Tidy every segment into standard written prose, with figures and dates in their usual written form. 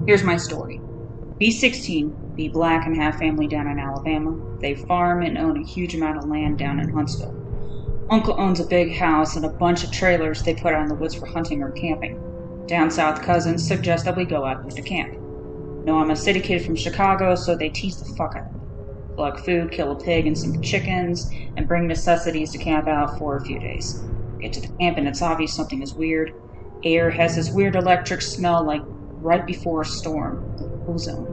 Here's my story. B16, be black and have family down in Alabama. They farm and own a huge amount of land down in Huntsville. Uncle owns a big house and a bunch of trailers they put out in the woods for hunting or camping. Down south cousins suggest that we go out there to camp. No, I'm a city kid from Chicago, so they tease the fuck out of me. Plug food, kill a pig and some chickens, and bring necessities to camp out for a few days. Get to the camp and it's obvious something is weird. Air has this weird electric smell like right before a storm. Ozone.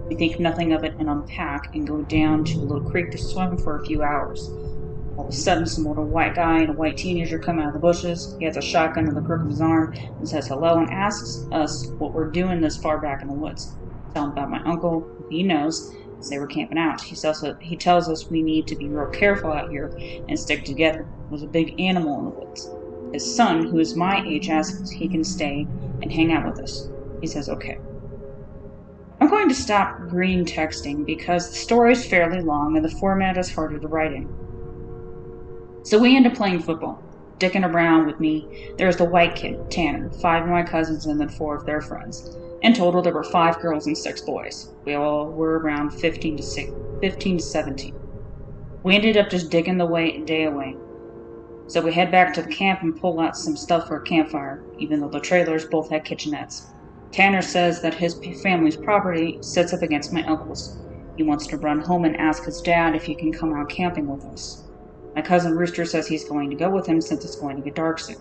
We think nothing of it and unpack and go down to a little creek to swim for a few hours. All of a sudden, some older white guy and a white teenager come out of the bushes. He has a shotgun in the crook of his arm and says hello and asks us what we're doing this far back in the woods. Tell him about my uncle, who he knows, as they were camping out. He tells us we need to be real careful out here and stick together. There's a big animal in the woods. His son, who is my age, asks if he can stay and hang out with us. He says okay. I'm going to stop green texting because the story is fairly long and the format is harder to write in. So we end up playing football, dicking around with me. There's the white kid, Tanner, 5 of my cousins, and then 4 of their friends. In total, there were 5 girls and 6 boys. We all were around 15 to 17. We ended up just digging the day away. So we head back to the camp and pull out some stuff for a campfire, even though the trailers both had kitchenettes. Tanner says that his family's property sits up against my uncle's. He wants to run home and ask his dad if he can come out camping with us. My cousin Rooster says he's going to go with him since it's going to get dark soon.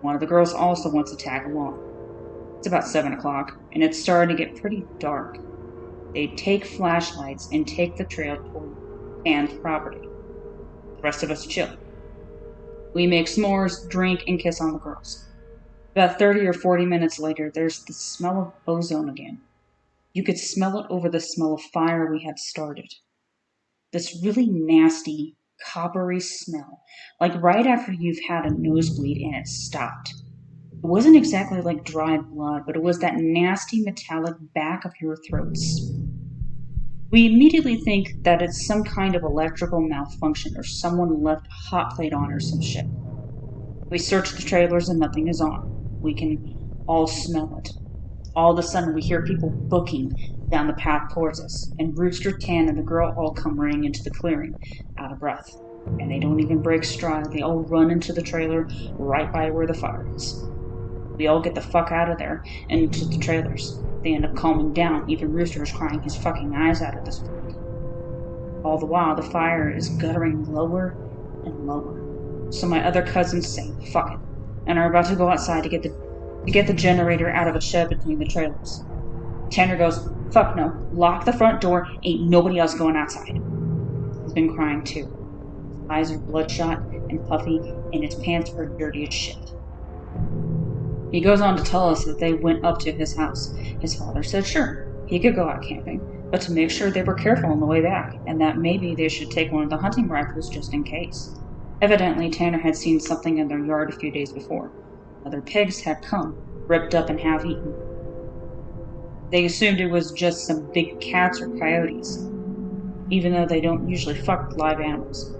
One of the girls also wants to tag along. It's about 7 o'clock, and it's starting to get pretty dark. They take flashlights and take the trail toward Ann's property. The rest of us chill. We make s'mores, drink, and kiss on the girls. About 30 or 40 minutes later, there's the smell of ozone again. You could smell it over the smell of fire we had started. This really nasty, coppery smell, like right after you've had a nosebleed and it stopped. It wasn't exactly like dried blood, but it was that nasty metallic back of your throats. We immediately think that it's some kind of electrical malfunction or someone left a hot plate on or some shit. We search the trailers and nothing is on. We can all smell it. All of a sudden we hear people booking down the path towards us, and Rooster, Tan, and the girl all come running into the clearing, out of breath. And they don't even break stride, they all run into the trailer right by where the fire is. We all get the fuck out of there and into the trailers. They end up calming down, even Rooster is crying his fucking eyes out at this point. All the while, the fire is guttering lower and lower. So my other cousins say, fuck it, and are about to go outside to get the generator out of a shed between the trailers. Tanner goes, fuck no, lock the front door, ain't nobody else going outside. He's been crying too. His eyes are bloodshot and puffy, and his pants are dirty as shit. He goes on to tell us that they went up to his house. His father said sure, he could go out camping, but to make sure they were careful on the way back, and that maybe they should take one of the hunting rifles just in case. Evidently, Tanner had seen something in their yard a few days before. Other pigs had come, ripped up and half-eaten. They assumed it was just some big cats or coyotes, even though they don't usually fuck with live animals.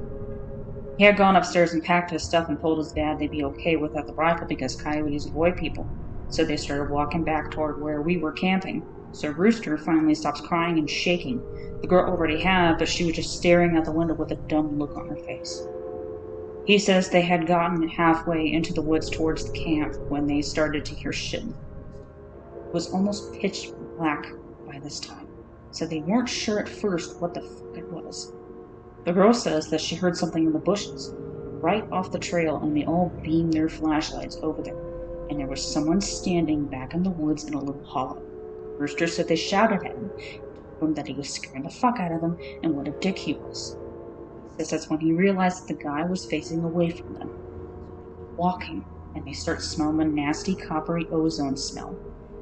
He had gone upstairs and packed his stuff and told his dad they'd be okay without the rifle because coyotes avoid people, so they started walking back toward where we were camping. So Rooster finally stops crying and shaking. The girl already had, but she was just staring out the window with a dumb look on her face. He says they had gotten halfway into the woods towards the camp when they started to hear shit. It was almost pitch black by this time, so they weren't sure at first what the fuck it was. The girl says that she heard something in the bushes, right off the trail, and they all beamed their flashlights over there, and there was someone standing back in the woods in a little hollow. Rooster said they shouted at him, told him that he was scaring the fuck out of them, and what a dick he was. He says that's when he realized that the guy was facing away from them. Walking, and they start smelling the nasty coppery ozone smell.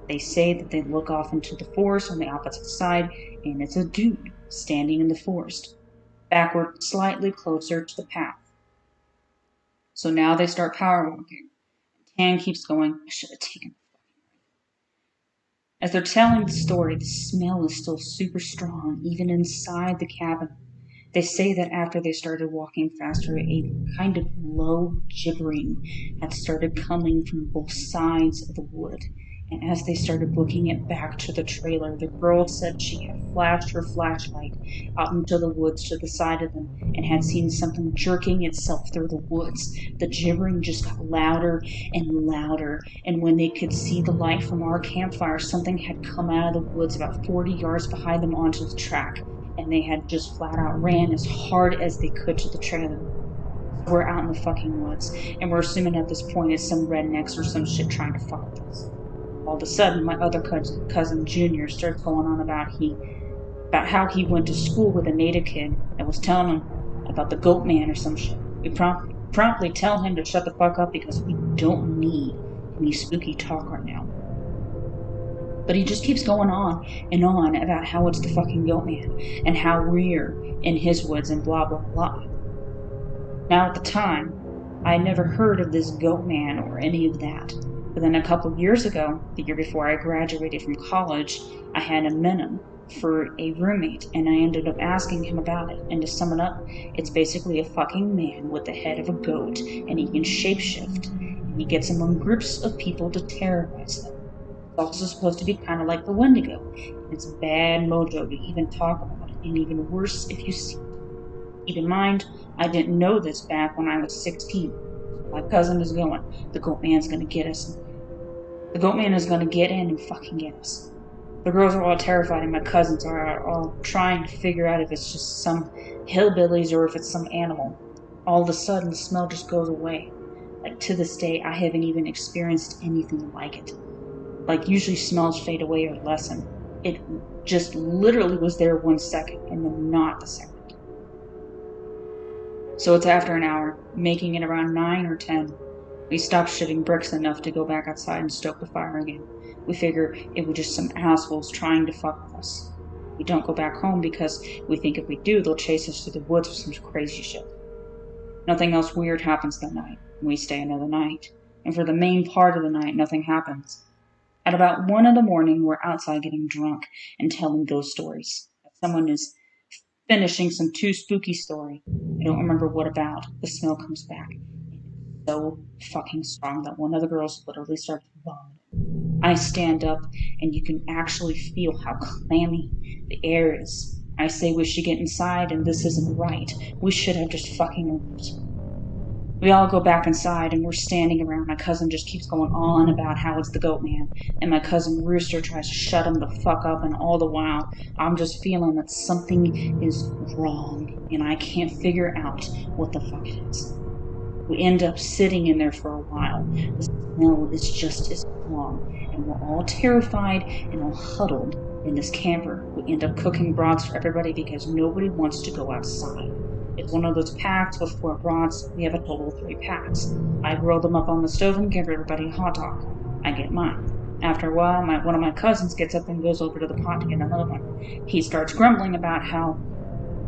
They say that they look off into the forest on the opposite side, and it's a dude standing in the forest, backward, slightly closer to the path. So now they start power walking. Tan keeps going, I should have taken the fucking rifle. As they're telling the story, the smell is still super strong, even inside the cabin. They say that after they started walking faster, a kind of low gibbering had started coming from both sides of the wood, And as they started booking it back to the trailer, the girl said she had flashed her flashlight out into the woods to the side of them and had seen something jerking itself through the woods. The gibbering just got louder and louder, and when they could see the light from our campfire, something had come out of the woods about 40 yards behind them onto the track, and they had just flat out ran as hard as they could to the trailer. We're out in the fucking woods, and we're assuming at this point it's some rednecks or some shit trying to fuck with us. All of a sudden, my other cousin Junior started going on about how he went to school with a native kid that was telling him about the Goatman or some shit. We promptly tell him to shut the fuck up because we don't need any spooky talk right now. But he just keeps going on and on about how it's the fucking Goatman and how we're in his woods and blah blah blah. Now at the time, I had never heard of this Goatman or any of that. But then a couple of years ago, the year before I graduated from college, I had met him for a roommate, and I ended up asking him about it. And to sum it up, it's basically a fucking man with the head of a goat, and he can shapeshift. And he gets among groups of people to terrorize them. It's also supposed to be kind of like the Wendigo. And it's bad mojo to even talk about it, and even worse if you see it. Keep in mind, I didn't know this back when I was 16. My cousin is going. The Goatman's gonna get us. The Goatman is gonna get in and fucking get us. The girls are all terrified, and my cousins are all trying to figure out if it's just some hillbillies or if it's some animal. All of a sudden, the smell just goes away. Like, to this day, I haven't even experienced anything like it. Like, usually smells fade away or lessen. It just literally was there 1 second, and then not the second. So it's after an hour, making it around 9 or 10. We stopped shitting bricks enough to go back outside and stoke the fire again. We figure it was just some assholes trying to fuck with us. We don't go back home because we think if we do, they'll chase us through the woods with some crazy shit. Nothing else weird happens that night. We stay another night. And for the main part of the night, nothing happens. At about 1 in the morning, we're outside getting drunk and telling ghost stories. Someone is finishing some too spooky story. I don't remember what about. The smell comes back. It's so fucking strong that one of the girls literally starts vomiting. I stand up and you can actually feel how clammy the air is. I say we should get inside and this isn't right. We should have just fucking left. We all go back inside and we're standing around. My cousin just keeps going on about how it's the Goatman, and my cousin Rooster tries to shut him the fuck up, and all the while I'm just feeling that something is wrong and I can't figure out what the fuck it is. We end up sitting in there for a while. The smell is just as strong, and we're all terrified and all huddled in this camper. We end up cooking broths for everybody because nobody wants to go outside. It's one of those packs with 4 broths. We have a total of 3 packs. I roll them up on the stove and give everybody a hot dog. I get mine. After a while, one of my cousins gets up and goes over to the pot to get another one. He starts grumbling about how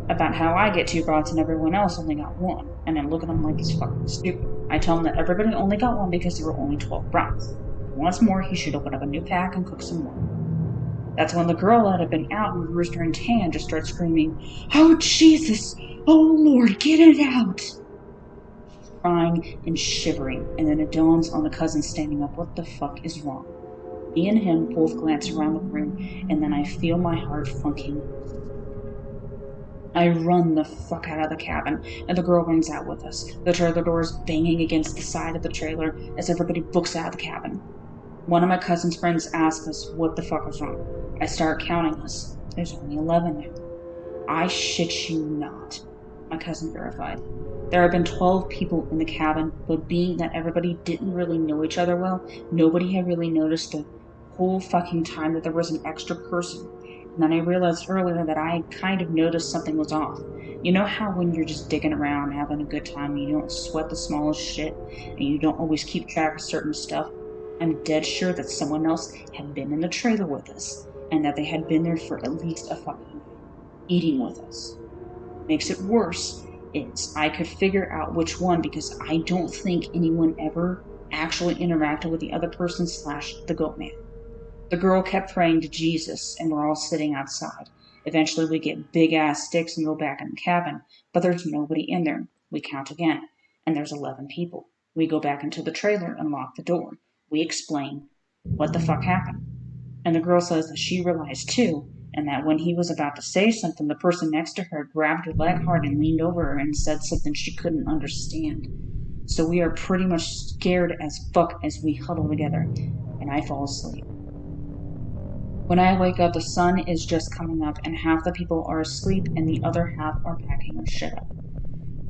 I get 2 broths and everyone else only got 1. And I look at him like he's fucking stupid. I tell him that everybody only got 1 because there were only 12 broths. Once more, he should open up a new pack and cook some more. That's when the girl that had been out with Rooster and Tan just starts screaming, "Oh, Jesus! Oh, Lord, get it out!" She's crying and shivering, and then it dawns on the cousin standing up. What the fuck is wrong? Me and him both glance around the room, and then I feel my heart funking. I run the fuck out of the cabin, and the girl runs out with us. The trailer door is banging against the side of the trailer as everybody books out of the cabin. One of my cousin's friends asks us what the fuck is wrong. I start counting us. There's only 11 there. I shit you not, my cousin verified. There have been 12 people in the cabin, but being that everybody didn't really know each other well, nobody had really noticed the whole fucking time that there was an extra person. And then I realized earlier that I kind of noticed something was off. You know how when you're just digging around, having a good time, you don't sweat the smallest shit, and you don't always keep track of certain stuff? I'm dead sure that someone else had been in the trailer with us, and that they had been there for at least a fucking night, eating with us. What makes it worse is I could figure out which one because I don't think anyone ever actually interacted with the other person / the Goatman. The girl kept praying to Jesus, and we're all sitting outside. Eventually we get big-ass sticks and go back in the cabin, but there's nobody in there. We count again, and there's 11 people. We go back into the trailer and lock the door. We explain. What the fuck happened? And the girl says that she realized too, and that when he was about to say something, the person next to her grabbed her leg hard and leaned over her and said something she couldn't understand. So we are pretty much scared as fuck as we huddle together, and I fall asleep. When I wake up, the sun is just coming up, and half the people are asleep, and the other half are packing their shit up.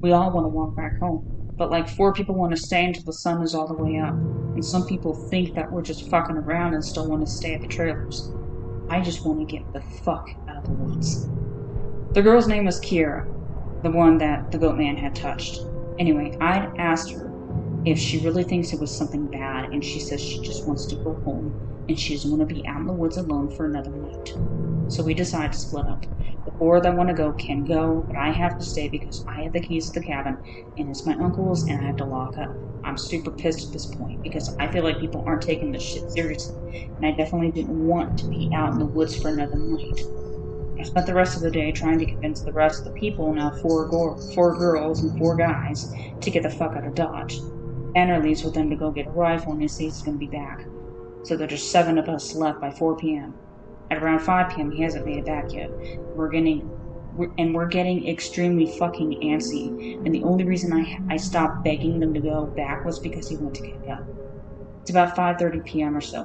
We all want to walk back home, but like 4 people want to stay until the sun is all the way up, and some people think that we're just fucking around and still want to stay at the trailers. I just want to get the fuck out of the woods. The girl's name was Kira, the one that the Goatman had touched. Anyway, I'd asked her if she really thinks it was something bad, and she says she just wants to go home and she doesn't want to be out in the woods alone for another night. So we decide to split up. The 4 that want to go can go, but I have to stay because I have the keys to the cabin and it's my uncle's and I have to lock up. I'm super pissed at this point because I feel like people aren't taking this shit seriously, and I definitely didn't want to be out in the woods for another night. I spent the rest of the day trying to convince the rest of the people, now 4 girls and 4 guys, to get the fuck out of Dodge. Banner leaves with them to go get a rifle and he says he's going to be back. So there's just 7 of us left by 4 p.m. At around 5 p.m. he hasn't made it back yet. We're getting extremely fucking antsy, and the only reason I stopped begging them to go back was because he went to get up. It's about 5:30 p.m. or so,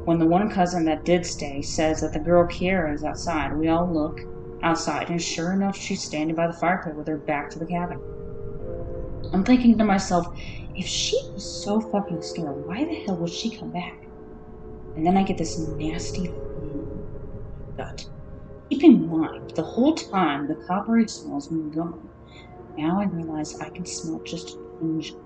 when the one cousin that did stay says that the girl Kiera is outside. We all look outside, and sure enough, she's standing by the fire pit with her back to the cabin. I'm thinking to myself, if she was so fucking scared, why the hell would she come back? And then I get this nasty feeling in my gut. Keep in mind, the whole time the coppery smell's been gone. Now I realize I can smell just a tinge of it.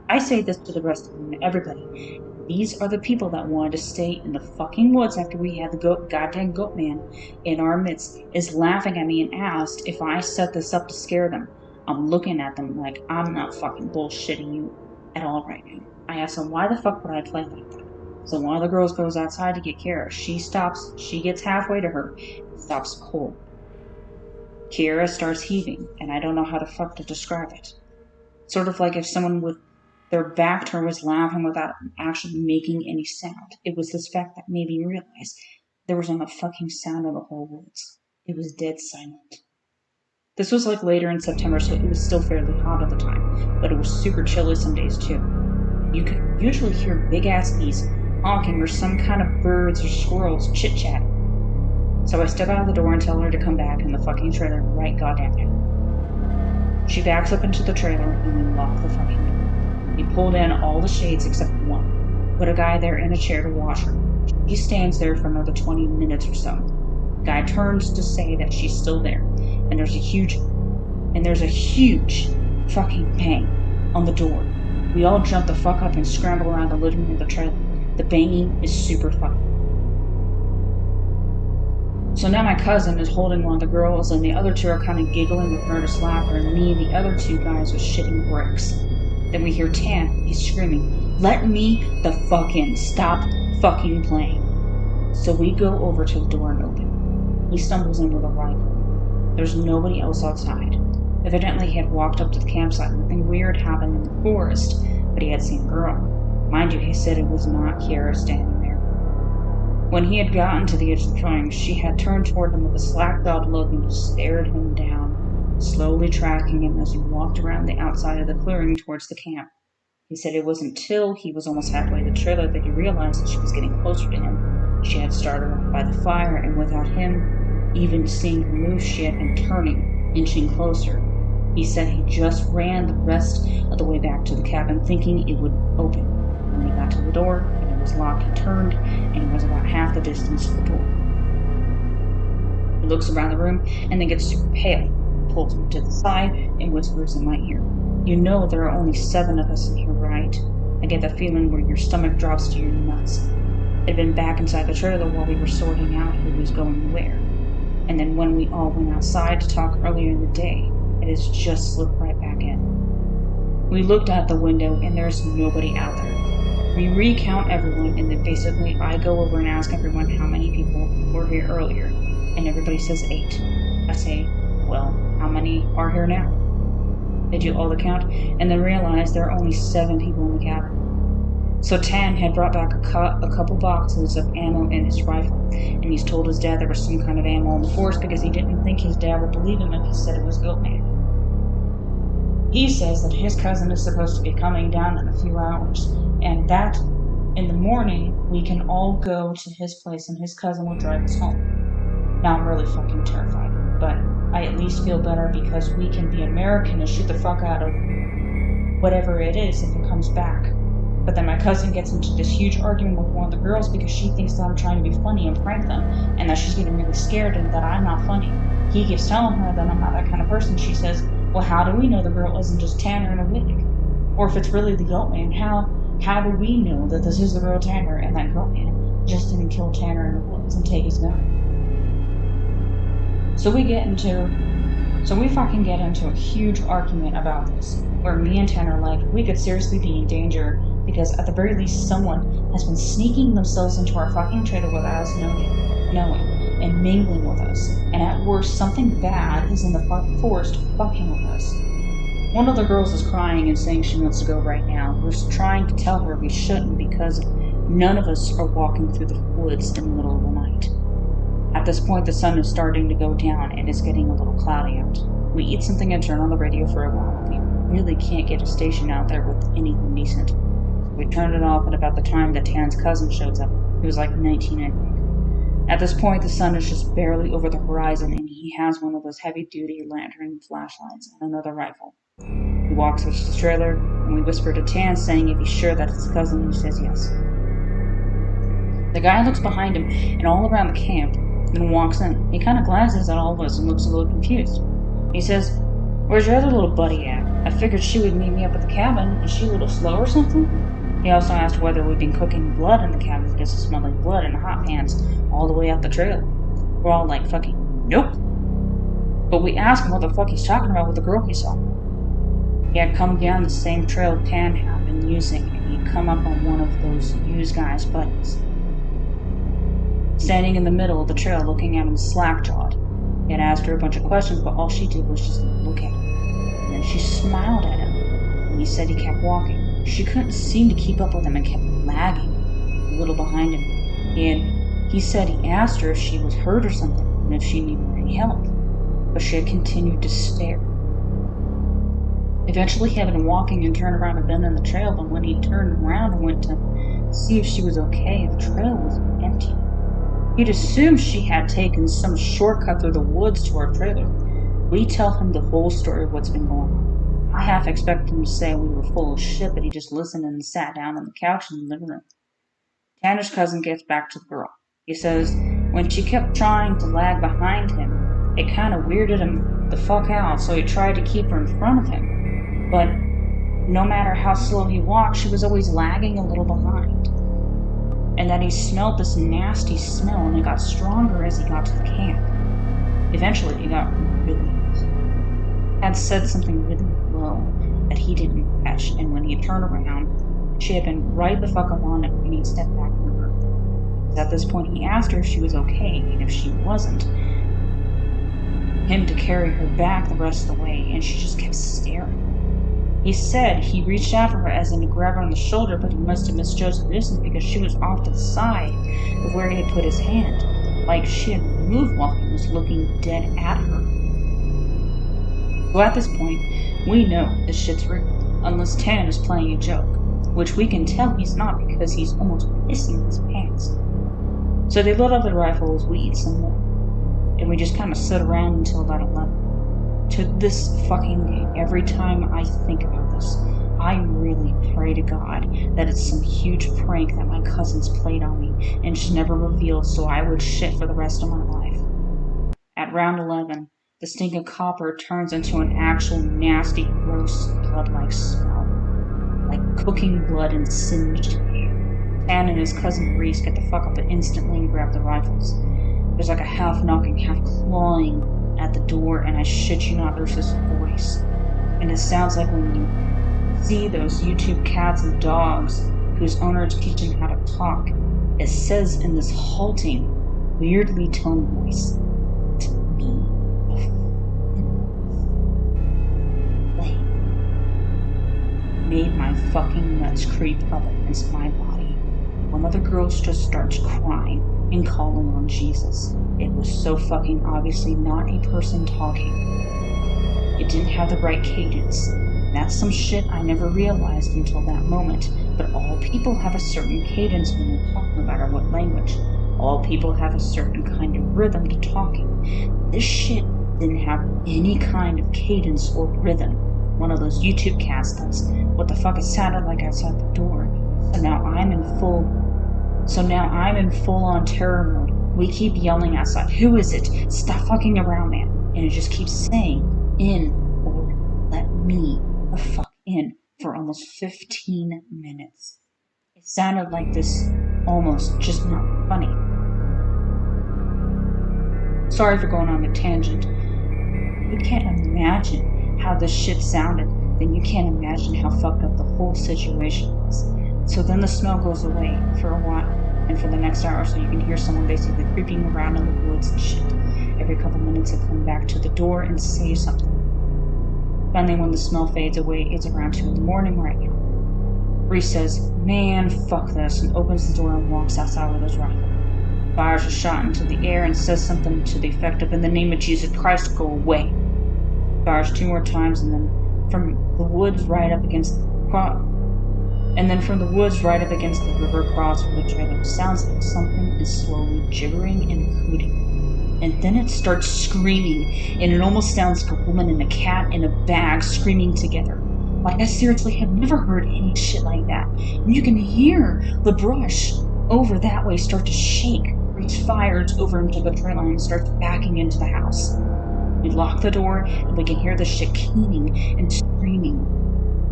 I say this to the rest of them and everybody. These are the people that wanted to stay in the fucking woods after we had the goddamn Goatman in our midst, is laughing at me and asked if I set this up to scare them. I'm looking at them like I'm not fucking bullshitting you at all right now. I asked them, why the fuck would I play like that? So one of the girls goes outside to get Kara. She stops, she gets halfway to her, and stops cold. Kara starts heaving, and I don't know how the fuck to describe it. Sort of like if someone with their back to her was laughing without actually making any sound. It was this fact that made me realize there was not a fucking sound in the whole woods. It was dead silent. This was like later in September, so it was still fairly hot at the time, but it was super chilly some days too. You could usually hear big-ass geese honking or some kind of birds or squirrels chit-chatting. So I step out of the door and tell her to come back in the fucking trailer right goddamn now. She backs up into the trailer and we lock the fucking door. We pulled in all the shades except one. Put a guy there in a chair to watch her. She stands there for another 20 minutes or so. The guy turns to say that she's still there, and there's a huge fucking bang on the door. We all jump the fuck up and scramble around the living room of the trailer. The banging is super fucking. So now my cousin is holding one of the girls, and the other 2 are kind of giggling with nervous laughter, and me and the other 2 guys are shitting bricks. Then we hear Tan, he's screaming, "Let me the fuck in, stop fucking playing." So we go over to the door and open. He stumbles in with a rifle. There's nobody else outside. Evidently he had walked up to the campsite, nothing weird happened in the forest, but he had seen a girl. Mind you, he said it was not Kiara standing there. When he had gotten to the edge of the clearing, she had turned toward him with a slack-jawed look and just stared him down, slowly tracking him as he walked around the outside of the clearing towards the camp. He said it wasn't until he was almost halfway to the trailer that he realized that she was getting closer to him. She had started off by the fire, and without him even seeing her move, she had been turning, inching closer. He said he just ran the rest of the way back to the cabin, thinking it would open. When he got to the door, and it was locked, he turned, and it was about half the distance to the door. He looks around the room, and then gets super pale. Pulls me to the side and whispers in my ear, "You know there are only 7 of us in here, right?" I get that feeling where your stomach drops to your nuts. I'd been back inside the trailer while we were sorting out who was going where. And then when we all went outside to talk earlier in the day, it has just slipped right back in. We looked out the window and there's nobody out there. We recount everyone, and then basically I go over and ask everyone how many people were here earlier, and everybody says 8. I say, well, how many are here now? They do all the count, and then realize there are only 7 people in the cabin. So Tan had brought back a couple boxes of ammo in his rifle, and he's told his dad there was some kind of ammo in the forest because he didn't think his dad would believe him if he said it was Goatman. He says that his cousin is supposed to be coming down in a few hours, and that in the morning we can all go to his place and his cousin will drive us home. Now I'm really fucking terrified, but I at least feel better because we can be American and shoot the fuck out of whatever it is if it comes back. But then my cousin gets into this huge argument with one of the girls because she thinks that I'm trying to be funny and prank them, and that she's getting really scared and that I'm not funny. He keeps telling her that I'm not that kind of person. She says, well, how do we know the girl isn't just Tanner in a wig? Or if it's really the Goatman, how do we know that this is the real Tanner and that Goatman just didn't kill Tanner in the woods and take his gun? So we fucking get into a huge argument about this, where me and Tanner are like, we could seriously be in danger because at the very least someone has been sneaking themselves into our fucking trailer without us knowing and mingling with us, and at worst something bad is in the forest fucking with us. One of the girls is crying and saying she wants to go right now. We're trying to tell her we shouldn't because none of us are walking through the woods in the middle of the night. At this point the sun is starting to go down and it's getting a little cloudy out. We eat something and turn on the radio for a while. We really can't get a station out there with anything decent. We turned it off at about the time that Tan's cousin shows up. He was like 19, I think. At this point, the sun is just barely over the horizon, and he has one of those heavy-duty lantern flashlights and another rifle. He walks us to the trailer, and we whisper to Tan, saying if he's sure that it's his cousin, he says yes. The guy looks behind him and all around the camp, then walks in. He kind of glances at all of us and looks a little confused. He says, where's your other little buddy at? I figured she would meet me up at the cabin. Is she a little slow or something? He also asked whether we'd been cooking blood in the cabin because it smelled like blood in the hot pans all the way up the trail. We're all like, fucking nope. But we asked him what the fuck he's talking about with the girl he saw. He had come down the same trail Tan had been using, and he'd come up on one of those used guys' buddies. Standing in the middle of the trail looking at him slack-jawed. He had asked her a bunch of questions, but all she did was just look at him. And then she smiled at him, and he said he kept walking. She couldn't seem to keep up with him and kept lagging a little behind him. He said he asked her if she was hurt or something and if she needed any help, but she had continued to stare. Eventually he had been walking and turned around a bend in the trail, but when he turned around and went to see if she was okay, the trail was empty. He'd assumed she had taken some shortcut through the woods to our trailer. We tell him the whole story of what's been going on. I half expected him to say we were full of shit, but he just listened and sat down on the couch in the living room. Tanner's cousin gets back to the girl. He says when she kept trying to lag behind him, it kind of weirded him the fuck out, so he tried to keep her in front of him. But no matter how slow he walked, she was always lagging a little behind. And that he smelled this nasty smell, and it got stronger as he got to the camp. Eventually, he got really had said something really low that he didn't catch, and when he turned around, she had been right the fuck up on him when he stepped back from her. At this point, he asked her if she was okay, and if she wasn't, him to carry her back the rest of the way, and she just kept staring. He said he reached out for her as in to grab her on the shoulder, but he must have misjudged the distance because she was off to the side of where he had put his hand, like she had moved while he was looking dead at her. So at this point, we know this shit's real, unless Tan is playing a joke, which we can tell he's not because he's almost pissing his pants. So they load up their rifles, we eat some more, and we just kind of sit around until about 11. To this fucking day, every time I think about this, I really pray to God that it's some huge prank that my cousins played on me and just never revealed, so I would shit for the rest of my life. At round 11, the stink of copper turns into an actual nasty, gross, blood-like smell, like cooking blood and singed hair. Tan and his cousin Reese get the fuck up instantly and grab the rifles. There's like a half knocking, half clawing at the door, and I shit you not, there's this voice. And it sounds like when you see those YouTube cats and dogs whose owners teach them how to talk. It says in this halting, weirdly toned voice, to me, made my fucking nuts creep up against my body. One of the girls just starts crying and calling on Jesus. It was so fucking obviously not a person talking. It didn't have the right cadence. That's some shit I never realized until that moment, but all people have a certain cadence when they talk, no matter what language. All people have a certain kind of rhythm to talking. This shit didn't have any kind of cadence or rhythm. One of those YouTube cats does. What the fuck it sounded like outside the door. So now I'm in full on terror mode. We keep yelling outside, "Who is it? Stop fucking around, man." And it just keeps saying, "In," or "Let me the fuck in," for almost 15 minutes. It sounded like this almost just not funny. Sorry for going on a tangent. You can't imagine how this shit sounded, then you can't imagine how fucked up the whole situation was. So then the smell goes away for a while, and for the next hour or so you can hear someone basically creeping around in the woods and shit. Every couple minutes they come back to the door and say something. Finally, when the smell fades away, it's around 2 in the morning right now. Reese says, "Man, fuck this," and opens the door and walks outside with his rifle. Fires a shot into the air and says something to the effect of, "In the name of Jesus Christ, go away." Fires 2 more times, and then from the woods right up against the river across from the trailer, sounds like something is slowly gibbering and hooting. And then it starts screaming, and it almost sounds like a woman and a cat in a bag screaming together. Like, I seriously have never heard any shit like that. And you can hear the brush over that way start to shake. Reese fires over into the trailer and starts backing into the house. We lock the door, and we can hear the shit keening and screaming.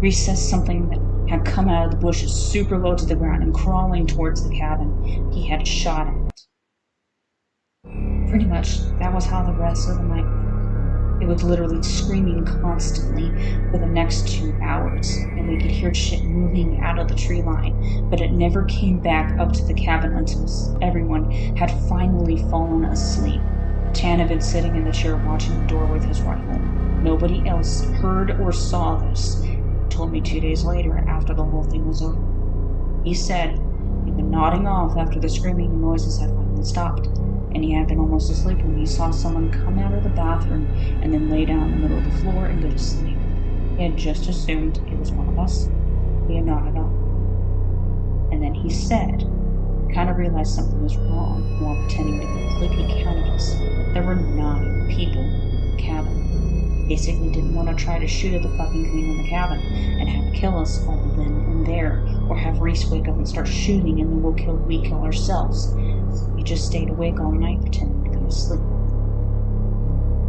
Reese says something that had come out of the bushes super low to the ground and crawling towards the cabin. He had shot at it. Pretty much, that was how the rest of the night went. It was literally screaming constantly for the next 2 hours, and we could hear shit moving out of the tree line, but it never came back up to the cabin until everyone had finally fallen asleep. Tan had been sitting in the chair watching the door with his rifle. Nobody else heard or saw this. He told me 2 days later, after the whole thing was over. He said he'd been nodding off after the screaming and noises had finally stopped, and he had been almost asleep when he saw someone come out of the bathroom and then lay down in the middle of the floor and go to sleep. He had just assumed it was one of us. He had nodded off. And then he said, he kind of realized something was wrong while pretending to completely count us. There were 9 people in the cabin. Basically didn't want to try to shoot at the fucking thing in the cabin and have it kill us all then and there, or have Reese wake up and start shooting and then we kill ourselves. So we just stayed awake all night pretending to go to sleep.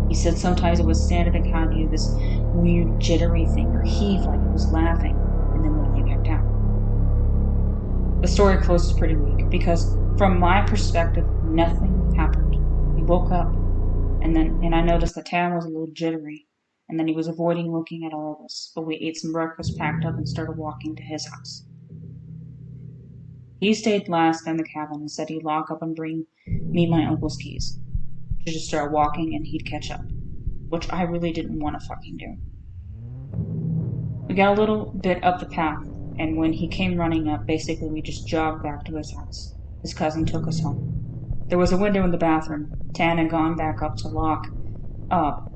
He said sometimes it would stand up and kind of do this weird jittery thing or heave like it was laughing, and then would lay back down. The story closes pretty weak because from my perspective, nothing happened. We woke up and I noticed that Tam was a little jittery, and then he was avoiding looking at all of us, but we ate some breakfast, packed up, and started walking to his house. He stayed last in the cabin and said he'd lock up and bring me my uncle's keys to just start walking and he'd catch up, which I really didn't want to fucking do. We got a little bit up the path, and when he came running up, basically we just jogged back to his house. His cousin took us home. There was a window in the bathroom. Tan had gone back up to lock up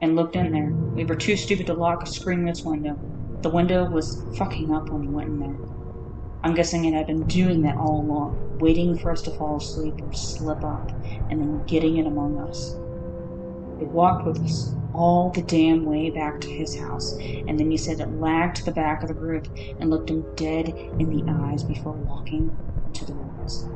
and looked in there. We were too stupid to lock a screenless window. The window was fucking up when we went in there. I'm guessing it had been doing that all along, waiting for us to fall asleep or slip up, and then getting it among us. It walked with us all the damn way back to his house, and then he said it lagged to the back of the group and looked him dead in the eyes before walking into the woods.